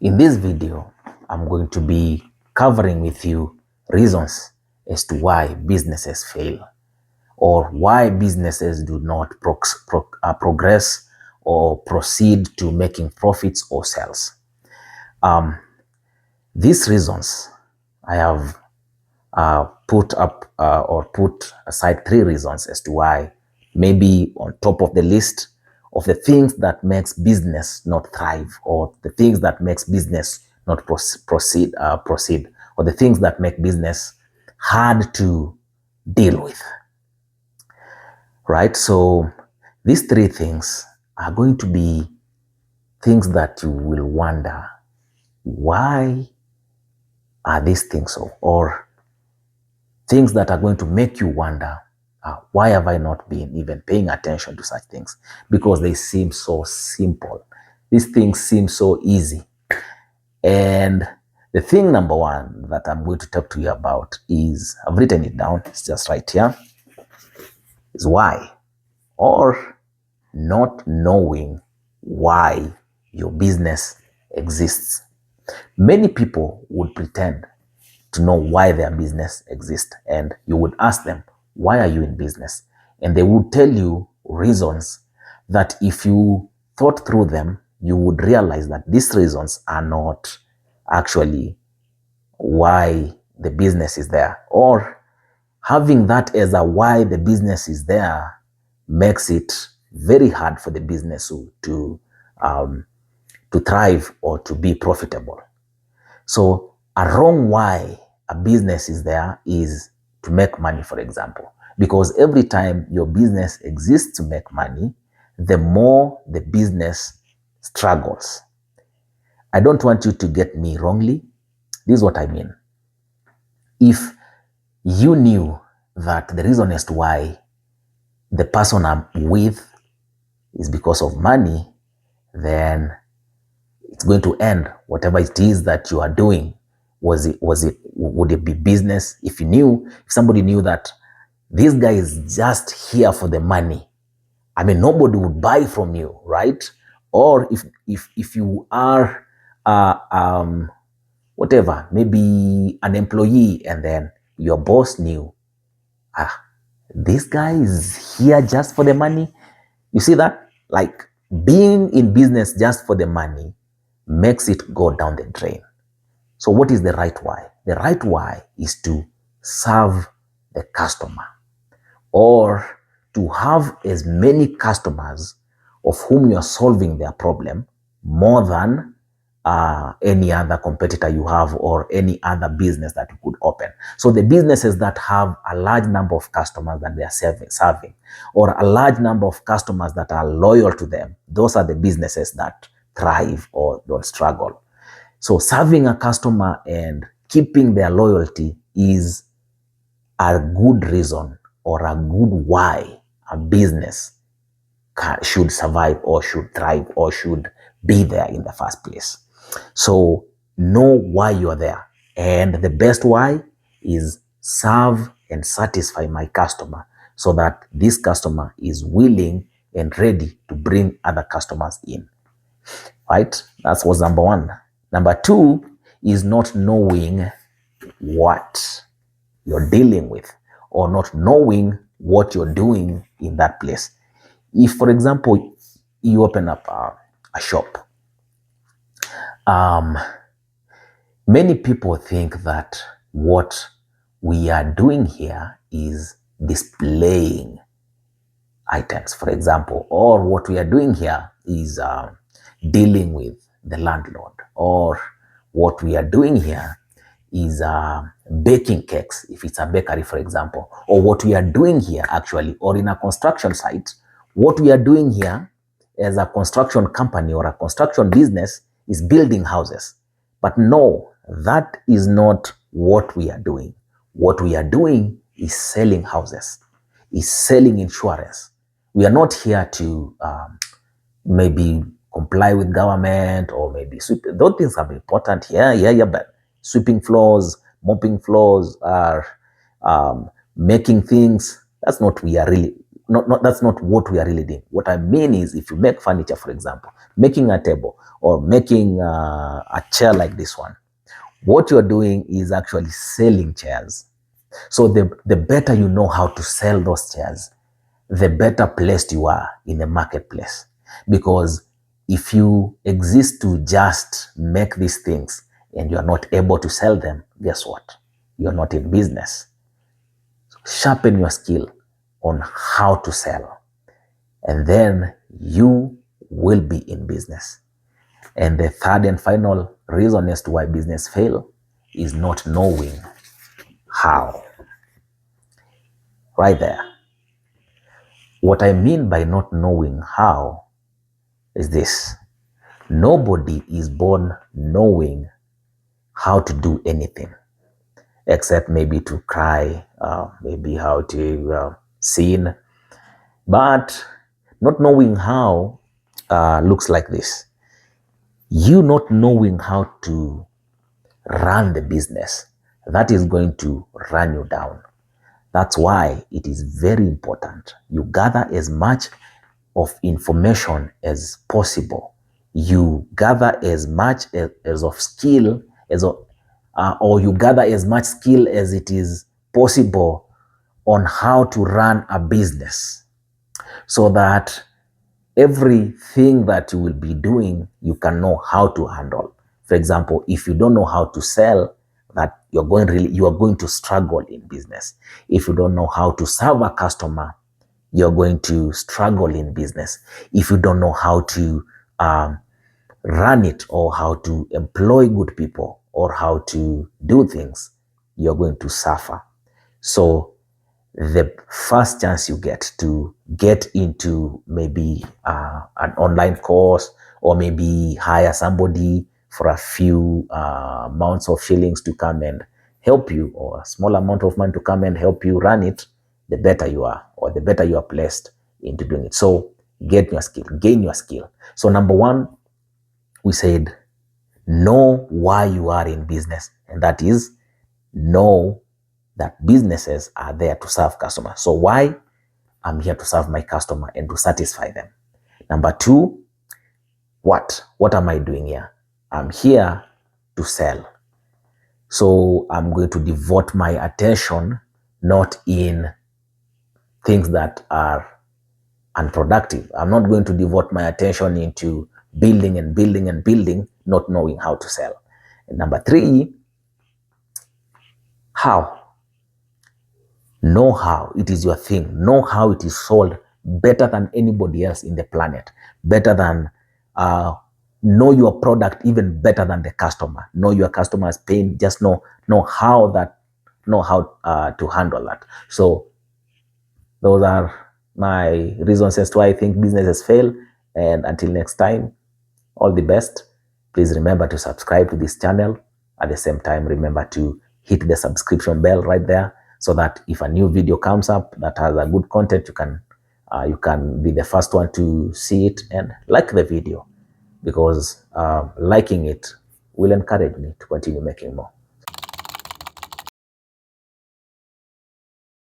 In this video, I'm going to be covering with you reasons as to why businesses fail or why businesses do not progress or proceed to making profits or sales. These reasons I have put aside three reasons as to why maybe on top of the list of the things that makes business not thrive, or the things that makes business not proceed, or the things that make business hard to deal with, right? So these three things are going to be things that you will wonder, why are these things so? Or things that are going to make you wonder, why have I not been even paying attention to such things? Because they seem so simple. These things seem so easy. And the thing number one that I'm going to talk to you about is, I've written it down, it's just right here, is why, or not knowing why your business exists. Many people would pretend to know why their business exists, and you would ask them, why are you in business? And they would tell you reasons that if you thought through them, you would realize that these reasons are not actually why the business is there. Or having that as a why the business is there makes it very hard for the business to thrive or to be profitable. So a wrong why a business is there is to make money, for example. Because every time your business exists to make money, the more the business struggles. I don't want you to get me wrongly. This is what I mean. If you knew that the reason as to why the person I'm with is because of money, then it's going to end whatever it is that you are doing. Would it be business? If somebody knew that this guy is just here for the money, I mean, nobody would buy from you, right? Or if you are whatever, maybe an employee, and then your boss knew, this guy is here just for the money. You see that? Like, being in business just for the money makes it go down the drain. So what is the right why? The right why is to serve the customer, or to have as many customers of whom you are solving their problem more than any other competitor you have, or any other business that you could open. So the businesses that have a large number of customers that they are serving, or a large number of customers that are loyal to them, those are the businesses that thrive or don't struggle. So serving a customer and keeping their loyalty is a good reason, or a good why a business should survive, or should thrive, or should be there in the first place. So know why you are there. And the best why is serve and satisfy my customer, so that this customer is willing and ready to bring other customers in. Right? That was number one. Number two is not knowing what you're dealing with, or not knowing what you're doing in that place. If, for example, you open up a shop, many people think that what we are doing here is displaying items, for example, or what we are doing here is dealing with the landlord, or what we are doing here is baking cakes, if it's a bakery, for example, or what we are doing here actually, or in a construction site, what we are doing here as a construction company or a construction business is building houses. But no, that is not what we are doing. What we are doing is selling houses, is selling insurance. We are not here to maybe comply with government, or maybe sweep. Those things are important here, but sweeping floors, mopping floors, making things, that's not we are really not that's not what we are really doing. What I mean is, if you make furniture, for example, making a table or making a chair like this one, what you're doing is actually selling chairs. So the better you know how to sell those chairs, the better placed you are in the marketplace. Because if you exist to just make these things and you are not able to sell them, guess what? You're not in business. Sharpen your skill on how to sell, and then you will be in business. And the third and final reason as to why business fail is not knowing how. Right there. What I mean by not knowing how is this. Nobody is born knowing how to do anything, except maybe to cry, maybe how to sing. But not knowing how looks like this. You not knowing how to run the business, that is going to run you down. That's why it is very important you gather as much of information as possible. You gather as much as of skill or you gather as much skill as it is possible on how to run a business, so that everything that you will be doing, you can know how to handle. For example, if you don't know how to sell, that you are going to struggle in business. If you don't know how to serve a customer, you're going to struggle in business. If you don't know how to run it, or how to employ good people, or how to do things, you're going to suffer. So the first chance you get to get into maybe an online course, or maybe hire somebody for a few amounts of shillings to come and help you, or a small amount of money to come and help you run it, the better you are, or the better you are placed into doing it. So gain your skill. So number one, we said know why you are in business, and that is know that businesses are there to serve customers. So why? I'm here to serve my customer and to satisfy them. Number two, what am I doing here? I'm here to sell. So I'm going to devote my attention not in things that are unproductive. I'm not going to devote my attention into building and building and building, not knowing how to sell. And number three, how? Know how. It is your thing. Know how it is sold better than anybody else in the planet. Better than, know your product even better than the customer. Know your customer's pain. Just know how to handle that. So those are my reasons as to why I think businesses fail. And until next time, all the best. Please remember to subscribe to this channel. At the same time, remember to hit the subscription bell right there, so that if a new video comes up that has a good content, you can be the first one to see it, and like the video, because liking it will encourage me to continue making more.